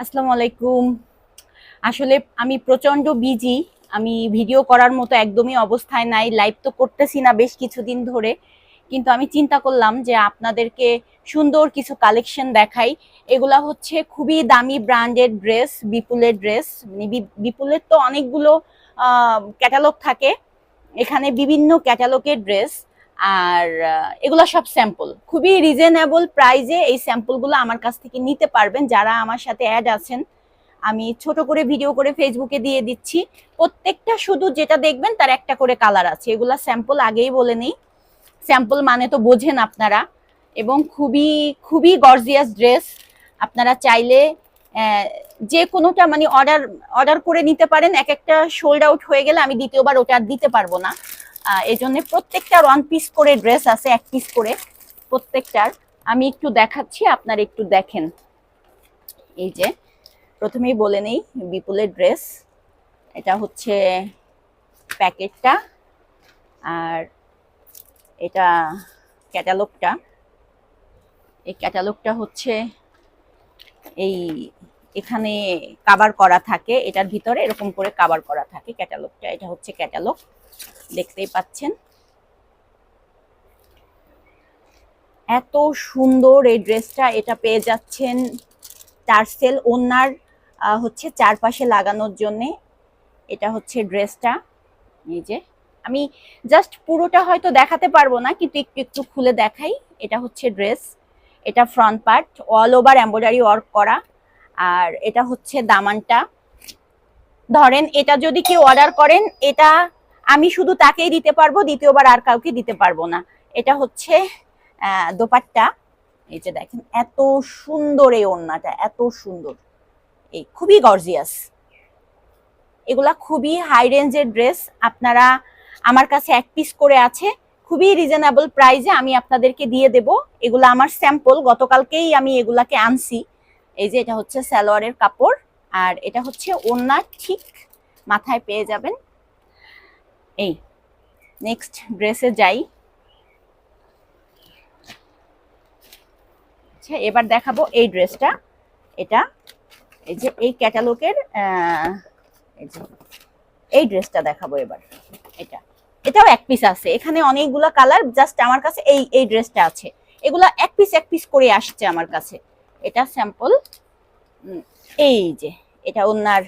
আসসালামু আলাইকুম। আসলে আমি প্রচন্ড বিজি। আমি ভিডিও করার মতো একদমই অবস্থায় নাই। লাইভ তো করতেছি না বেশ কিছুদিন ধরে। কিন্তু আমি চিন্তা করলাম যে আপনাদেরকে সুন্দর কিছু কালেকশন দেখাই। এগুলা হচ্ছে খুবই দামি ব্র্যান্ডেড ড্রেস, বিপুলের ড্রেস। মানে বিপুলের তো অনেকগুলো ক্যাটালগ থাকে। এখানে বিভিন্ন ক্যাটালগের ড্রেস। আর এগুলো সব স্যাম্পল, খুবই রিজনেবল প্রাইজে এই স্যাম্পলগুলো আমার কাছ থেকে নিতে পারবেন যারা আমার সাথে অ্যাড আছেন। আমি ছোট করে ভিডিও করে ফেসবুকে দিয়ে দিচ্ছি। প্রত্যেকটা শুধু যেটা দেখবেন তার একটা করে কালার আছে। এগুলা স্যাম্পল আগেই বলে নেই, স্যাম্পল মানে তো বোঝেন আপনারা। এবং খুবই খুবই গর্জিয়াস ড্রেস। আপনারা চাইলে যে কোনোটা মানে অর্ডার অর্ডার করে নিতে পারেন। এক একটা সোল্ড আউট হয়ে গেলে আমি দ্বিতীয়বার ওটা আর দিতে পারবো না। এই জন্য প্রত্যেকটার ওয়ান পিস করে ড্রেস আছে, এক পিস করে প্রত্যেকটার। আমি একটু দেখাচ্ছি, আপনারা একটু দেখেন। এই যে প্রথমেই বলে নেই, বিপুলের ড্রেস। এটা হচ্ছে প্যাকেটটা, আর এটা ক্যাটালগটা। এই ক্যাটালগটা হচ্ছে এই এখানে কাভার করা থাকে, এটার ভিতরে এরকম করে কাভার করা থাকে ক্যাটালগটা। এটা হচ্ছে ক্যাটালগ, দেখতেই পাচ্ছেন। এত সুন্দর এই ড্রেসটা। এটা পেয়ে যাচ্ছেন টার্সেল ওনার হচ্ছে চারপাশে লাগানোর জন্য। এটা হচ্ছে ড্রেসটা। এই যে আমি জাস্ট পুরোটা হয়তো দেখাতে পারবো না, কিন্তু একটু একটু খুলে দেখাই। এটা হচ্ছে ড্রেস, এটা front part all over embroidery work করা। আর এটা হচ্ছে দামানটা। ধরেন এটা যদি কেউ অর্ডার করেন, এটা আমি শুধু তাকেই দিতে পারবো, দ্বিতীয়বার আর কাউকে দিতে পারবো না। এটা হচ্ছে দোপাট্টা। এই যে দেখেন এত সুন্দর এই ওড়নাটা, এত সুন্দর, এই খুবই গর্জিয়াস। এগুলা খুবই হাই রেঞ্জের ড্রেস। আপনারা আমার কাছে এক পিস করে আছে, খুবই রিজনেবল প্রাইসে আমি আপনাদেরকে দিয়ে দেব। এগুলা আমার স্যাম্পল, গতকালকেই আমি এগুলাকে আনছি। এই যে এটা হচ্ছে সালোয়ারের কাপড়, আর এটা হচ্ছে ওড়না, ঠিক মাথায় পেয়ে যাবেন। এই নেক্সট ড্রেসে যাই। আচ্ছা, এবার দেখাবো এই ড্রেসটা। এটা এই যে এই ক্যাটালগের এই যে এই ড্রেসটা দেখাবো এবার। এটা এটাও এক পিস আছে, এখানে অনেকগুলো কালার, জাস্ট আমার কাছে এই এই ড্রেসটা আছে। এগুলা এক পিস করে আসছে আমার কাছে। এটা স্যাম্পল। এই যে এটা ওনার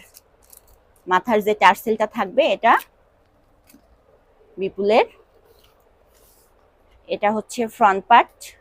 মাথার যে টার্সেলটা থাকবে, এটা বিপুলের। এটা হচ্ছে ফ্রন্ট পার্ট,